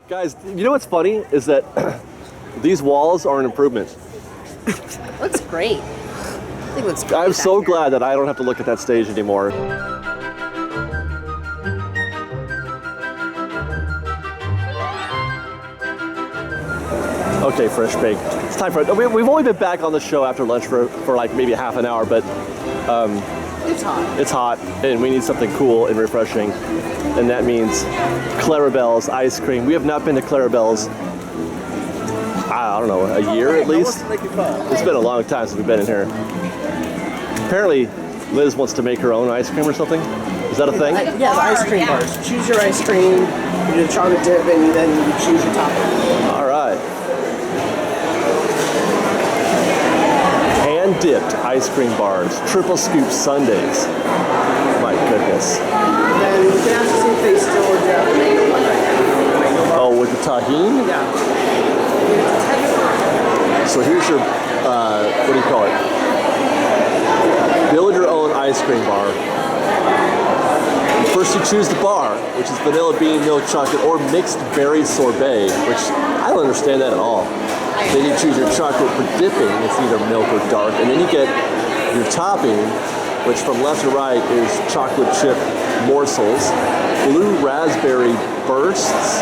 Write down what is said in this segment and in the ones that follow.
Guys, you know what's funny is that these walls are an improvement. Looks great. I think it looks great. I'm so glad that I don't have to look at that stage anymore. Okay, Fresh Baked. It's time for it. We've only been back on the show after lunch for like maybe half an hour, but It's hot. it's hot and we need something cool and refreshing. And that means Clarabelle's ice cream. We have not been to Clarabelle's, I don't know, a year at least. It's been a long time since we've been in here. Apparently, Liz wants to make her own ice cream or something. Is that a thing? Yeah, the ice cream bars. Choose your ice cream, you do the chocolate dip, and then you choose your topping. All right. Hand-dipped ice cream bars, triple scoop sundaes. My goodness. Then you can ask to see if they still order the mango one right now. Oh, with the tahini? Yeah. So here's your, what do you call it? Build your own ice cream bar. First you choose the bar, which is vanilla bean, milk chocolate, or mixed berry sorbet, which I don't understand that at all. Then you choose your chocolate for dipping, it's either milk or dark, and then you get your topping, which from left to right is chocolate chip morsels, blue raspberry bursts.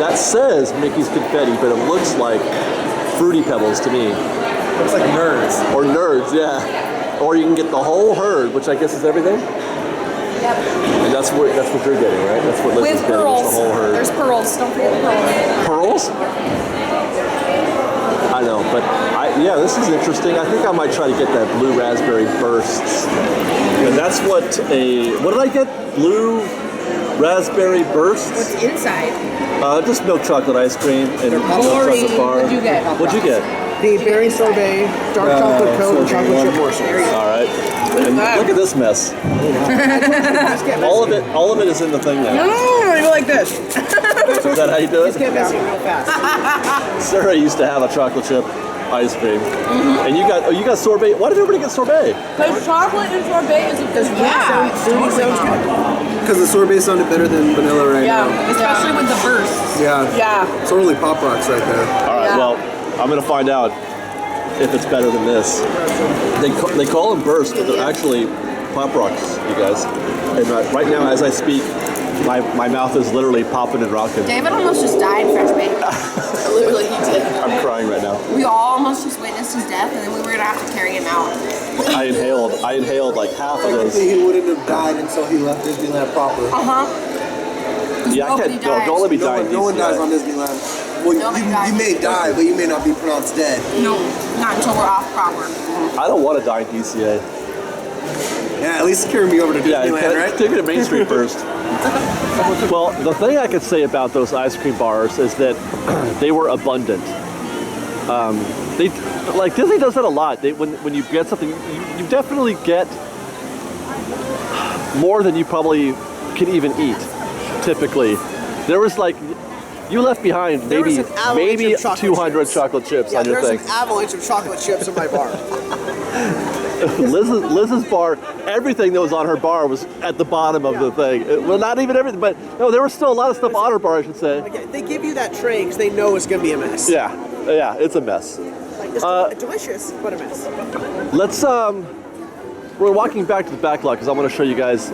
That says Mickey's Confetti, but it looks like Fruity Pebbles to me. Looks like nerds. Or nerds, yeah. Or you can get the whole herd, which I guess is everything. Yep. And that's what you're getting, right? That's what Liz With is getting, pearls. is the whole herd. There's pearls. Don't forget the pearls. Pearls? I know, but yeah, this is interesting. I think I might try to get that blue raspberry bursts. And that's what did I get? Blue raspberry bursts? What's inside? Just milk chocolate ice cream and milk chocolate bar. What'd you get? What'd you get? The berry sorbet, dark chocolate coat, and chocolate chip morsels. All right. And look at this mess. All of it is in the thing now. No, you go like this. Is that how you do it? Just get messy real fast. Sarah used to have a chocolate chip ice cream, and you got sorbet. Why did everybody get sorbet? Because chocolate and sorbet is a good Fruity sounds good. Because the sorbet sounded better than vanilla right now. Especially with the bursts. Yeah. Yeah. It's totally Pop Rocks right there. All right. Yeah. Well, I'm gonna find out if it's better than this. They call them bursts, but they're actually Pop Rocks, you guys. And right now, as I speak, my mouth is literally popping and rocking. David almost just died, Fresh Baked. Literally, he did. I'm crying right now. We all almost just witnessed his death, and then we were gonna have to carry him out. I inhaled like half of those. He wouldn't have died until he left Disneyland proper. Yeah, I can't. Don't let me die. No one dies on Disneyland. Well, you may die, but you may not be pronounced dead. No, not until we're off proper. I don't want to die in DCA. Yeah, at least carry me over to Disneyland, right? Take me to Main Street first. Well, the thing I could say about those ice cream bars is that they were abundant. Disney does that a lot. When you get something, you definitely get more than you probably can even eat. Typically, there was you left behind maybe 200 chocolate chips on your thing. There's an avalanche of chocolate chips in my bar. Liz's bar, everything that was on her bar was at the bottom of the thing. Well, not even everything, but no, there was still a lot of stuff on her bar, I should say. They give you that tray because they know it's going to be a mess. Yeah, it's a mess. It's delicious, but a mess. Let's, we're walking back to the Backlot because I want to show you guys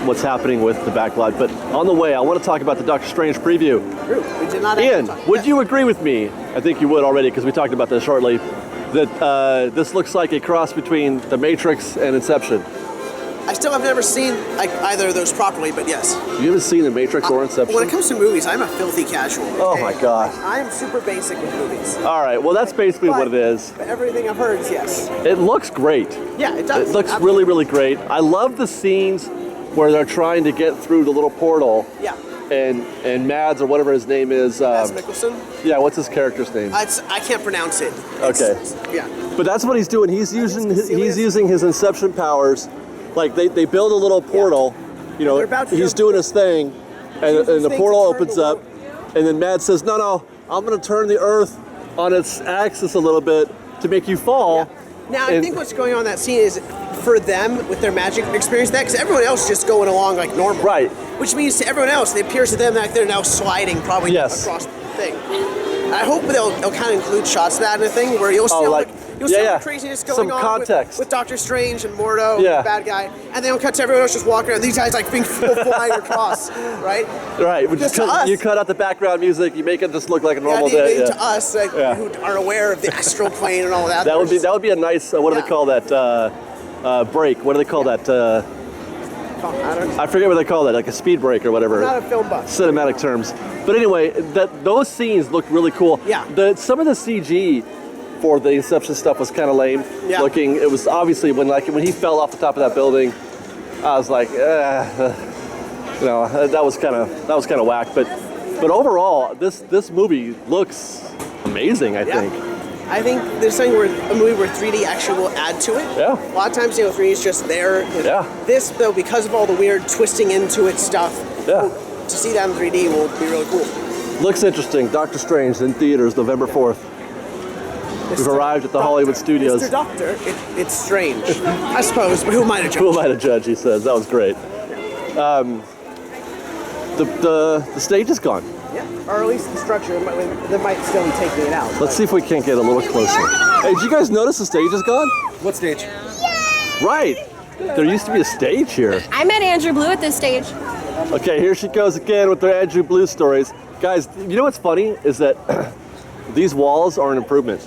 what's happening with the Backlot. But on the way, I want to talk about the Doctor Strange preview. We did not Ian, would you agree with me? I think you would already because we talked about this shortly. That this looks like a cross between The Matrix and Inception. I still have never seen either of those properly, but yes. You haven't seen The Matrix or Inception? When it comes to movies, I'm a filthy casual. Oh my God. I am super basic with movies. All right, well that's basically what it is. But everything I've heard is yes. It looks great. Yeah, it does. It looks really, really great. I love the scenes where they're trying to get through the little portal. Yeah. And Mads or whatever his name is. Mads Mikkelsen? Yeah, what's his character's name? I can't pronounce it. Okay. Yeah. But that's what he's doing. He's using his Inception powers. Like they build a little portal, he's doing his thing, and the portal opens up, and then Mads says, no, I'm gonna turn the Earth on its axis a little bit to make you fall. Yeah. Now I think what's going on in that scene is for them with their magic experience that, because everyone else is just going along like normal. Right. Which means to everyone else, it appears to them like they're now sliding probably Yes. across the thing. I hope they'll kind of include shots of that in a thing where you'll see all like- you'll see all yeah. the craziness going Some on context. with Doctor Strange and Mordo, Yeah. the bad guy, and then it'll cut to everyone else just walking around. These guys like being flying across, right? Right. We Just just to us. you cut out the background music. You make it just look like a Yeah, normal day. to us, like, Yeah. who aren't aware of the astral plane and all that. That would be a nice. What do they Yeah. call that? Break. What do they call that? I forget what they call that. Like a speed break or whatever. I'm not a film buff. Cinematic terms. But anyway, those scenes looked really cool. Yeah. Some of the CG for the Inception stuff was kind of lame Yeah. looking. It was obviously when he fell off the top of that building, I was like, that was kind of whack. But overall, this movie looks amazing. I think. I think there's something where a movie where 3D actually will add to it. Yeah. A lot of times, 3D is just there. Yeah. This, though, because of all the weird twisting into it stuff, Yeah. to see that in 3D will be really cool. Looks interesting. Doctor Strange in theaters November 4th. We've arrived at the Hollywood Studios. Mr. Doctor, it's strange, I suppose, but who am I to judge? Who am I to judge? He says that was great. The stage is gone. Yeah, or at least the structure. They might still be taking it out. Let's see if we can't get a little closer. Hey, did you guys notice the stage is gone? What stage? Right. There used to be a stage here. I met Andrew Blue at this stage. Okay, here she goes again with their Andrew Blue stories. Guys, you know what's funny is that these walls are an improvement.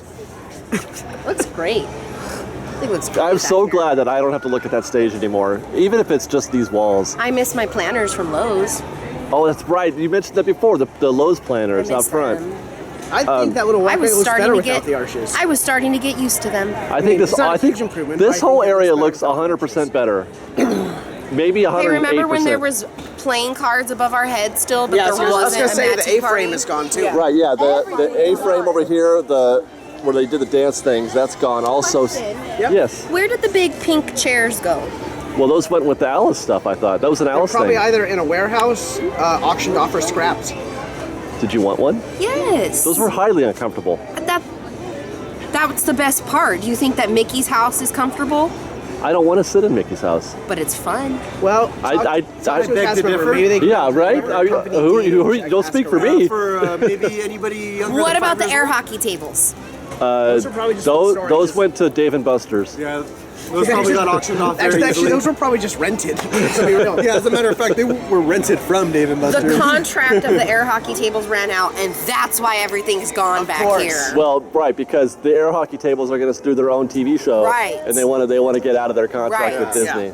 Looks great. I think it looks great. I'm so back there. glad that I don't have to look at that stage anymore, even if it's just these walls. I miss my planners from Lowe's. Oh, that's right. You mentioned that before, the Lowe's planners I out miss front. them. I think that little I walkway was was starting better to without get. the arches. I was starting to get used to them. I think it's not a huge this improvement, but I whole think area it's looks better. 100% better. Maybe 108%. Hey, remember when there was playing cards above our heads still, but Yeah, there I was wasn't gonna say a the matching A-frame party? is gone too. Yeah. Right, yeah, the A-frame over here, where they did the dance things, that's gone. Also, Question. Yep. yes. Where did the big pink chairs go? Well, those went with the Alice stuff, I thought. That was an Alice Probably thing. either in a warehouse, auctioned off, or scrapped. Did you want one? Yes. Those were highly uncomfortable. That's the best part. Do you think that Mickey's house is comfortable? I don't want to sit in Mickey's house. But it's fun. Well, I beg to differ. Yeah, right? Don't speak for me. For maybe anybody younger What than about 5 the years air old? hockey tables? those were probably just storage. Those went to Dave and Buster's. Yeah, those probably got auctioned off very Actually, easily. those were probably just rented. To be real. Yeah, as a matter of fact, they were rented from Dave and The Buster's. contract of the air hockey tables ran out, and that's why everything's gone back course. here. Well, right, because the air hockey tables are going to do their own TV show, Right. and they want to get out of their contract Right. with Disney.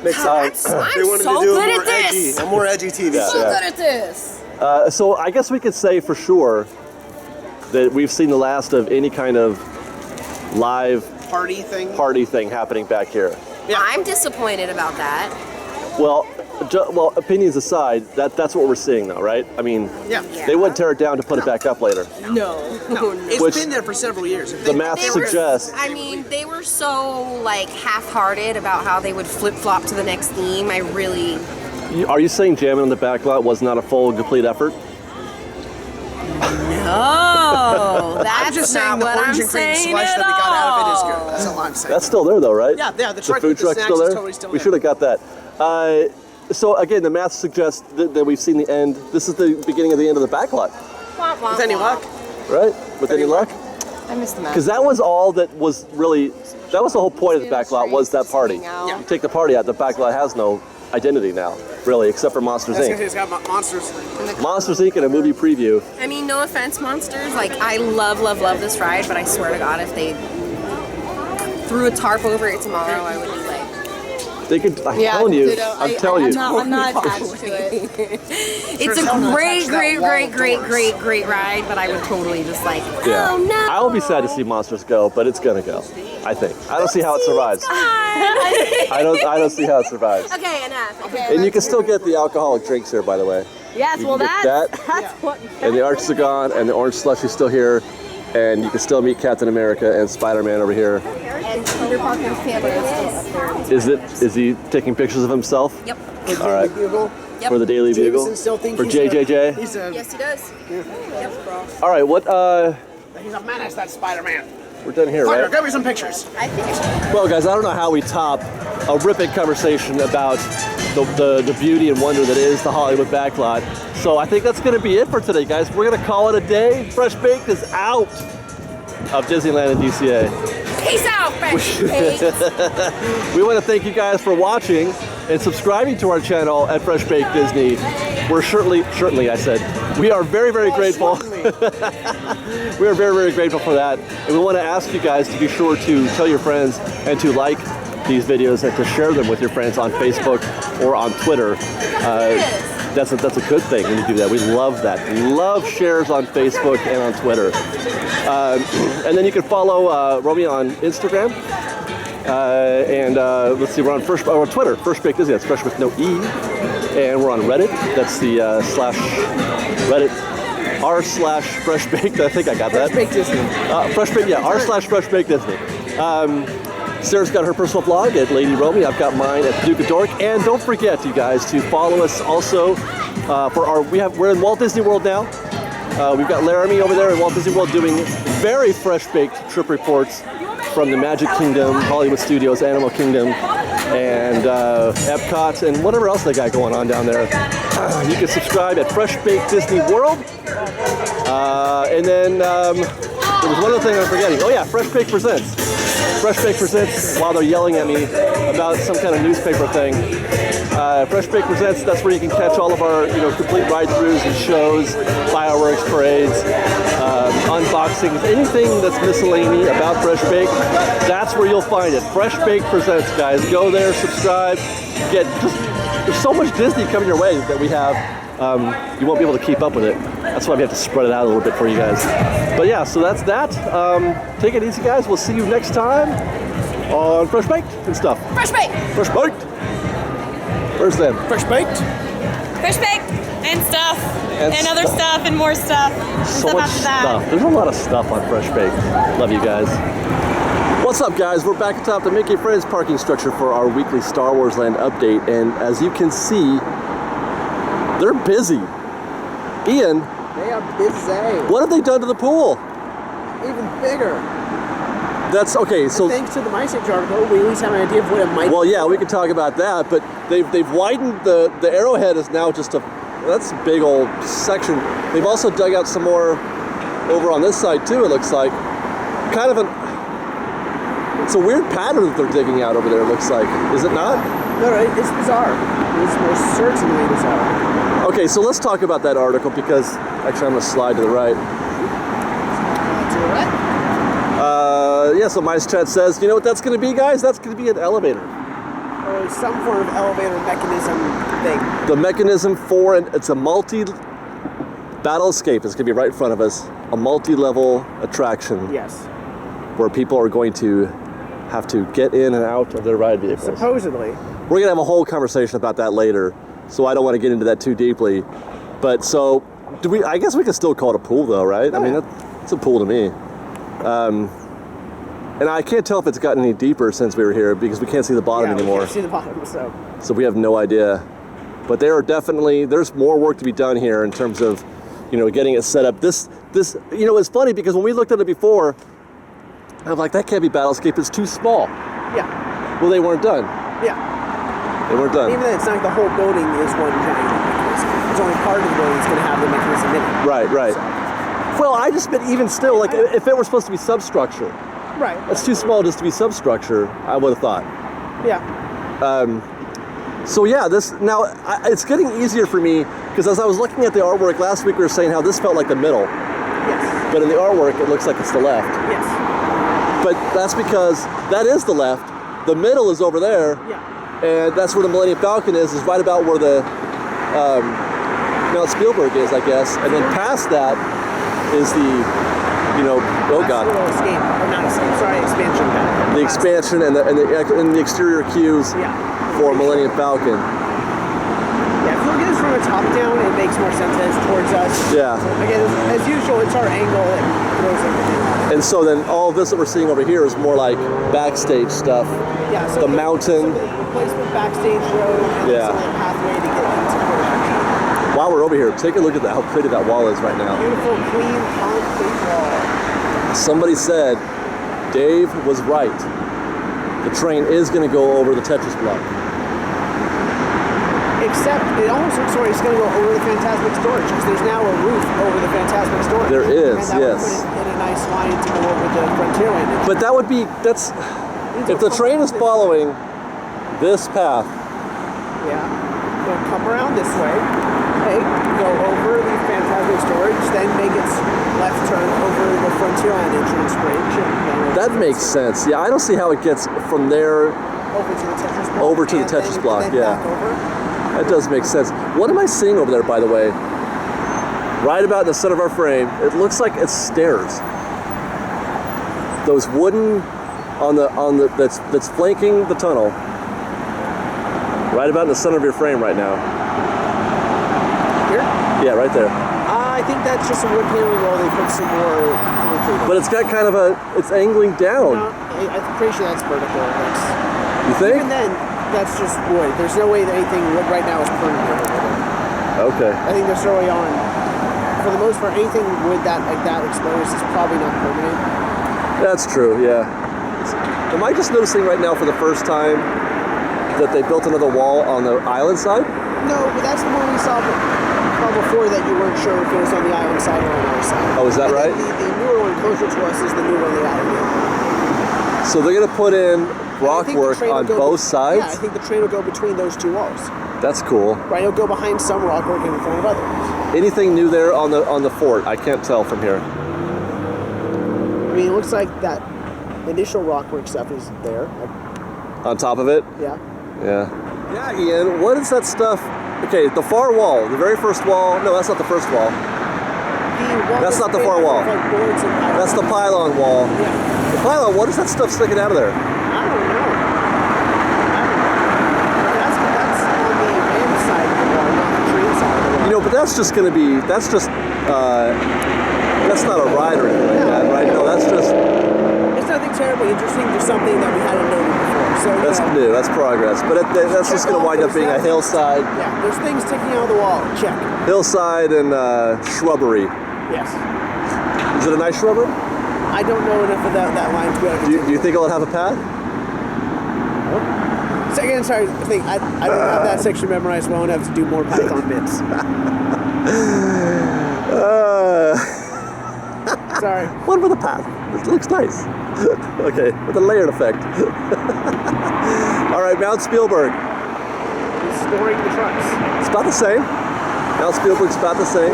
Makes I'm sense. so They wanted good to do a at more this. edgy, a more edgy TV Yeah, show. yeah. Good at this. So I guess we could say for sure that we've seen the last of any kind of live Party thing. party thing happening back here. Yeah. I'm disappointed about that. Well, opinions aside, that's what we're seeing though, right? I mean, Yeah. they wouldn't tear it down to put it back up later. No. It's Which- been there for several years. If The they- math They were- suggests. I mean, they were so like half-hearted about how they would flip-flop to the next theme. I really. Are you saying jamming on the backlot was not a full and complete effort? No, that's I'm just saying not the what orange I'm and cream saying slush at that they got out of it is all. good. That's all I'm saying. That's still there though, right? Yeah, the truck food with the truck's snacks still is there. totally still We there. should have got that. So again, the math suggests that we've seen the end. This is the beginning of the end of the backlot, Wah, wah, With any wah. luck. right? With any luck? I missed the map. Because that was all that was really. That was the whole point of the backlot was that party. Yeah. You take the party out, the backlot has no identity now, really, except for Monsters That's because Inc. it's got monsters. Monsters Inc. and a movie preview. I mean, no offense, monsters. Like, I love this ride, but I swear to God, if they threw a tarp over it tomorrow, I would be like, They could. I'm telling you. I'm telling you. I'm not attached to it. it's a great ride, but I would totally just like, Yeah. oh no. I will be sad to see Monsters go, but it's gonna go. I think. I don't see how it survives. I don't see how it survives. Okay, enough. Okay, And you can still get the alcoholic drinks here, by the way. yes, You well can get that's that. what. And the arches are gone, and the orange slush is still here, and you can still meet Captain America and Spider-Man over here. And Peter Parker's camera is still up there. Is he taking pictures of himself? Yep. All right. Bugle. For the Daily Bugle? Jameson still thinks For he's JJJ? He's a Yes, he does. All right, what, he's a menace, that Spider-Man. We're done here, Partner, right? grab me some pictures. I think. Well, guys, I don't know how we top a ripping conversation about the beauty and wonder that is the Hollywood Backlot. So I think that's going to be it for today, guys. We're going to call it a day. Fresh Baked is out of Disneyland and DCA. Peace out, Fresh Baked. We want to thank you guys for watching and subscribing to our channel at Fresh Baked Disney. We're certainly, I said, we are very, very grateful. We are very, very grateful for that. And we want to ask you guys to be sure to tell your friends and to like these videos and to share them with your friends on Facebook or on Twitter. That's a good thing when you do that. We love that. We love shares on Facebook and on Twitter. And then you can follow Romy on Instagram. Let's see, we're on Twitter, First Baked Disney. That's fresh with no E. And we're on Reddit. That's the Reddit r/Fresh Baked. I think I got that. Fresh Baked Disney. Fresh Baked, yeah, r/Fresh Baked Disney. Sarah's got her personal blog at Lady Romy. I've got mine at the Duke of Dork. And don't forget, you guys, to follow us also we're in Walt Disney World now. We've got Laramie over there in Walt Disney World doing very fresh baked trip reports from the Magic Kingdom, Hollywood Studios, Animal Kingdom, and Epcot, and whatever else they got going on down there. You can subscribe at Fresh Baked Disney World. And then there was one other thing I'm forgetting. Oh yeah, Fresh Baked Presents. Fresh Baked Presents, while they're yelling at me about some kind of newspaper thing. Fresh Baked Presents, that's where you can catch all of our complete ride-throughs and shows, fireworks, parades, unboxings, anything that's miscellany about Fresh Baked, that's where you'll find it. Fresh Baked Presents, guys. Go there, subscribe, there's so much Disney coming your way that we have. You won't be able to keep up with it. That's why we have to spread it out a little bit for you guys. But yeah, so that's that. Take it easy, guys. We'll see you next time on Fresh Baked and stuff. Fresh Baked. Fresh Baked. Where's them? Fresh Baked. Fresh Baked and stuff and other stuff and more stuff. And So stuff much after that. stuff. There's a lot of stuff on Fresh Baked. Love you guys. What's up, guys? We're back atop the Mickey Friends parking structure for our weekly Star Wars Land update, and as you can see, they're busy. Ian, They are busy. what have they done to the pool? Even bigger. That's okay. So, Thanks to the MySage article, we at least have an idea of what it might well, yeah, we could talk about that, but they've widened the arrowhead is now just that's a big old section. They've also dug out some more over on this side too. It looks like it's a weird pattern that they're digging out over there. It looks like, is it not? No, it's bizarre. It's most certainly bizarre. Okay, so let's talk about that article because actually I'm gonna slide to the right. To the right? Yeah, so Mice Chat says, you know what that's gonna be, guys? That's gonna be an elevator. Or some form of elevator mechanism thing. The mechanism for it's a battle escape is gonna be right in front of us. A multi-level attraction Yes. where people are going to have to get in and out of their ride vehicles. Supposedly. We're gonna have a whole conversation about that later, so I don't want to get into that too deeply. But so, I guess we could still call it a pool though, right? Oh, I mean, yeah. it's a pool to me. And I can't tell if it's gotten any deeper since we were here because we can't see the bottom Yeah, we anymore. can't see the bottom, so. So we have no idea. But there's more work to be done here in terms of, getting it set up. This, it's funny because when we looked at it before, I'm like, that can't be Battlescape, it's too small. Yeah. Well, they weren't done. Yeah. They weren't done. Even then, it's not like the whole building is one giant mechanism. It's only part of the building that's going to have the mechanism in it. Right. Well, I just meant even still, like if it were supposed to be substructure, Right. it's too small just to be substructure, I would have thought. Yeah. So yeah, it's getting easier for me because as I was looking at the artwork last week, we were saying how this felt like the middle, Yes. but in the artwork, it looks like it's the left. Yes. But that's because that is the left. The middle is over there, Yeah. and that's where the Millennium Falcon is right about where the Mount Spielberg is, I guess. And then past that is the, oh God. Little escape, or not escape, sorry, expansion pack. The expansion and the exterior cues Yeah. for Millennium Falcon. Yeah, if you look at this from a top down, it makes more sense as towards us. Yeah. So, again, as usual, it's our angle and throws everything off. And so then all of this that we're seeing over here is more like backstage stuff. Yeah, so The mountain. So the replacement backstage road and Yeah. some of the pathway to get into the While we're over here, take a look at how pretty that wall is right now. beautiful, clean concrete wall. Somebody said Dave was right. The train is going to go over the Tetris block. Except it almost looks like it's going to go over the Fantasmic storage because there's now a roof over the Fantasmic storage. There is, and that yes. would put it in a nice line to go over the Frontierland. But that would be, if the train is following this path. Yeah. They'll come around this way, okay, go over the Fantasmic storage, then make its left turn over the Frontierland entrance bridge. And That makes sense. Yeah, I don't see how it gets from there over to the Tetris block. over to the and Tetris then block, yeah. back over. That does make sense. What am I seeing over there, by the way? Right about in the center of our frame, it looks like it's stairs. Those wooden that's flanking the tunnel. Right about in the center of your frame right now. Here? Yeah, right there. I think that's just a wood paneling wall. They put some more concrete on. But it's got kind of it's angling down. No, I'm pretty sure that's vertical. You think? Even then, that's just wood. There's no way that anything wood right now is permanent. Okay. I think there's no way on. For the most part, anything wood that exposed is probably not permanent. That's true, yeah. Am I just noticing right now for the first time that they built another wall on the island side? No, but that's the one we saw before that you weren't sure if it was on the island side or on our side. Oh, is that And right? The newer one closer to us is the new one they added in. So they're going to put in rock I think the work train will on go both sides? Yeah, I think the train will go between those two walls. That's cool. Right, it'll go behind some rock work and in front of others. Anything new there on the fort? I can't tell from here. I mean, it looks like that initial rock work stuff is there. On top of it? Yeah. Yeah. Yeah, Ian, what is that stuff? Okay, the far wall, the very first wall. No, that's not the first wall. That's not the far wall. Like boards and pylons. That's the pylon wall. Yeah. The pylon, what is that stuff sticking out of there? I don't know. That's on the end side of the wall, not the train side of the wall. You know, but that's just going to be, that's not a ride or anything like that, right? No, that's just... It's nothing terribly interesting, just something that we hadn't noted before. So, that's new, that's progress. But that's just going to wind up being a hillside. Yeah, there's things sticking out of the wall. Check. Hillside and shrubbery. Yes. Is it a nice shrubbery? I don't know enough about that line to be able to Do you think it'll have a path? Second, sorry, I think I don't have that section memorized well enough to do more Python bits. Sorry. What with a path? It looks nice. Okay, with a layered effect. All right, Mount Spielberg. He's storing the trucks. It's about the same. Mount Spielberg's about the same.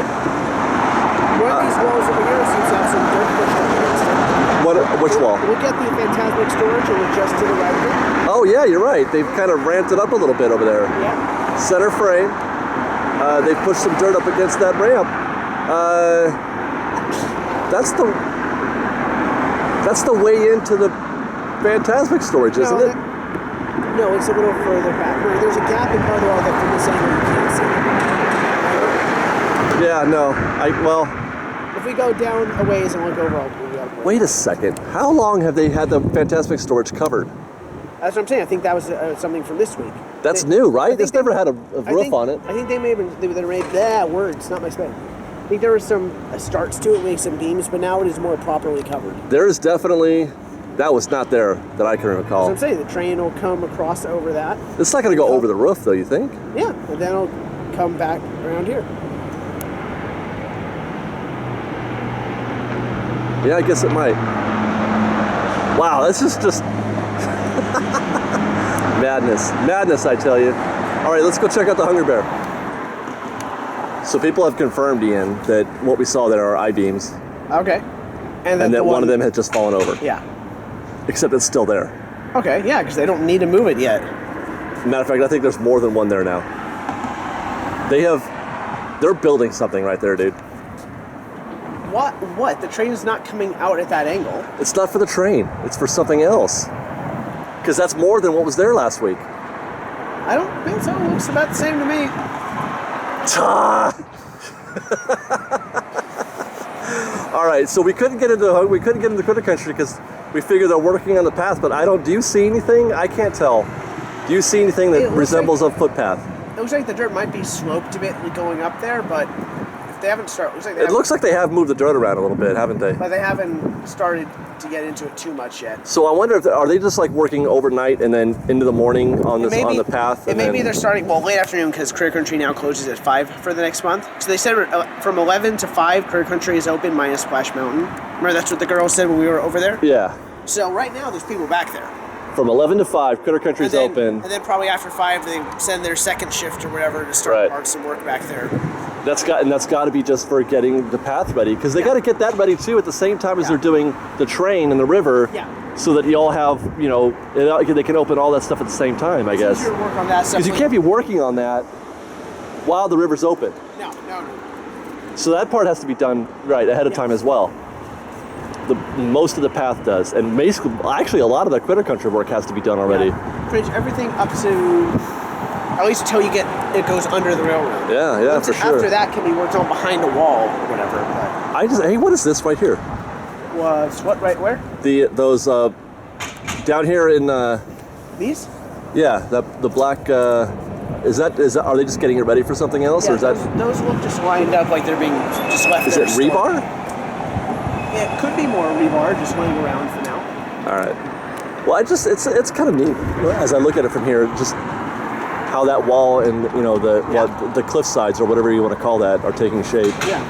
One of these walls over here seems to have some dirt pushed up against it. Which wall? Look at the Fantasmic storage and look just to the right of it. Oh yeah, you're right. They've kind of ramped it up a little bit over there. Yeah. Center frame. They've pushed some dirt up against that ramp. That's the way into the Fantasmic storage, isn't it? No, it's a little further back. There's a gap in part of the wall that from this angle you can't see. Yeah, no. If we go down a ways and look over, we'll be able to. Wait a second. How long have they had the Fantasmic storage covered? That's what I'm saying. I think that was something from this week. That's new, right? It's never had a roof on it. I think they may have been, they made, words, not my spelling. I think there were some starts to it, maybe some beams, but now it is more properly covered. There is definitely, that was not there that I can recall. That's what I'm saying. The train will come across over that. It's not going to go over the roof, though, you think? Yeah, and then it'll come back around here. Yeah, I guess it might. Wow, this is just madness, I tell you. All right, let's go check out the Hunger Bear. So people have confirmed, Ian, that what we saw there are I-beams. Okay. And that one of them had just fallen over. Yeah. Except it's still there. Okay, yeah, because they don't need to move it yet. Matter of fact, I think there's more than one there now. They're building something right there, dude. What? The train is not coming out at that angle. It's not for the train. It's for something else. Because that's more than what was there last week. I don't think so. It looks about the same to me. All right, so we couldn't get into Critter Country because we figured they're working on the path, but do you see anything? I can't tell. Do you see anything that resembles a footpath? It looks like the dirt might be sloped a bit going up there, but they haven't started. It looks like they have moved the dirt around a little bit, haven't they? But they haven't started to get into it too much yet. So I wonder if are they just like working overnight and then into the morning on this on the path? And maybe they're starting late afternoon because Career Country now closes at 5 for the next month. So they said from 11 to 5, Career Country is open minus Splash Mountain. Remember that's what the girl said when we were over there. Yeah. So right now there's people back there. From 11 to 5, Critter Country's open. And then probably after 5, they send their second shift or whatever to start parts and work back there. That's got to be just for getting the path ready, because they got to get that ready too at the same time as they're doing the train and the river, so that you all have, you know, they can open all that stuff at the same time, I guess. Because you can't be working on that while the river's open. No. So that part has to be done ahead of time as well. Most of the path does, and actually a lot of the Critter Country work has to be done already. Pretty much everything up to at least until it goes under the railroad. Yeah, for sure. After that can be worked on behind a wall or whatever. But hey, what is this right here? What right where? Those down here in these? Yeah, the black. Is that? Are they just getting it ready for something else, or is that? Those look just lined up like they're being just left. Is it rebar? It could be more rebar just laying around for now. All right. Well, it's kind of neat as I look at it from here, just how that wall and the cliff sides or whatever you want to call that are taking shape. Yeah.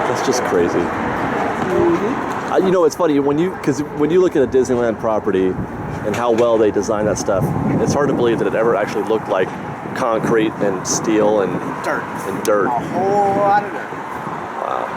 That's just crazy. Mm-hmm. It's funny when you look at a Disneyland property and how well they design that stuff, it's hard to believe that it ever actually looked like concrete and steel and dirt. A whole lot of dirt. Wow.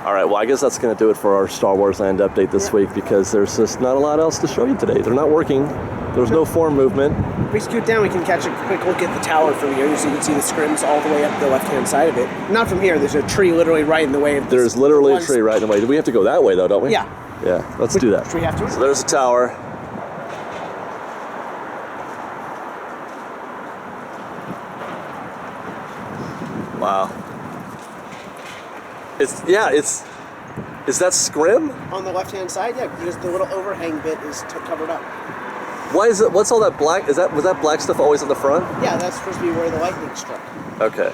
All right, well, I guess that's going to do it for our Star Wars Land update this week, because there's just not a lot else to show you today. They're not working. There's no form movement. If we scoot down, we can catch a quick look at the tower from here, so you can see the scrims all the way up the left-hand side of it. Not from here. There's a tree literally right in the way of this. There's literally a tree right in the way. Do we have to go that way, though, don't we? Yeah. Yeah, let's do that. Do we have to? So there's the tower. Wow. Is that scrim? On the left-hand side, yeah, because the little overhang bit is covered up. Why is it? What's all that black? Was that black stuff always on the front? Yeah, that's supposed to be where the lightning struck. Okay.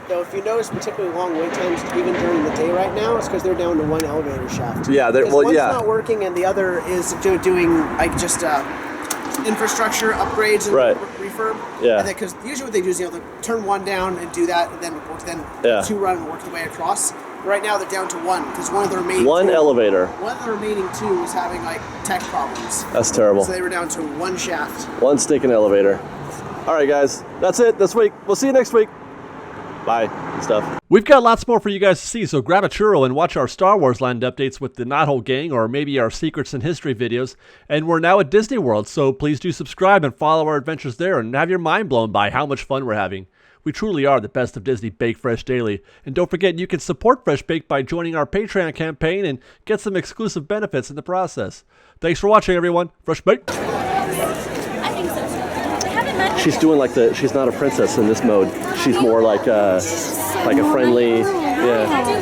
So if you notice particularly long wait times, even during the day right now, it's because they're down to one elevator shaft. Yeah, one's not working and the other is doing like just infrastructure upgrades and refurb. Yeah. And because usually what they do is they turn one down and do that, and then two run and work the way across. Right now they're down to one because one of the remaining elevator. One of the remaining two was having like tech problems. That's terrible. So they were down to one shaft. One stinking elevator. All right, guys, that's it this week. We'll see you next week. Bye. Stuff. We've got lots more for you guys to see, so grab a churro and watch our Star Wars Land updates with the Knothole Gang, or maybe our Secrets and History videos. And we're now at Disney World, so please do subscribe and follow our adventures there and have your mind blown by how much fun we're having. We truly are the best of Disney Bake Fresh Daily. And don't forget, you can support Fresh Bake by joining our Patreon campaign and get some exclusive benefits in the process. Thanks for watching, everyone. Fresh Bake. She's doing she's not a princess in this mode. She's more like a friendly, yeah.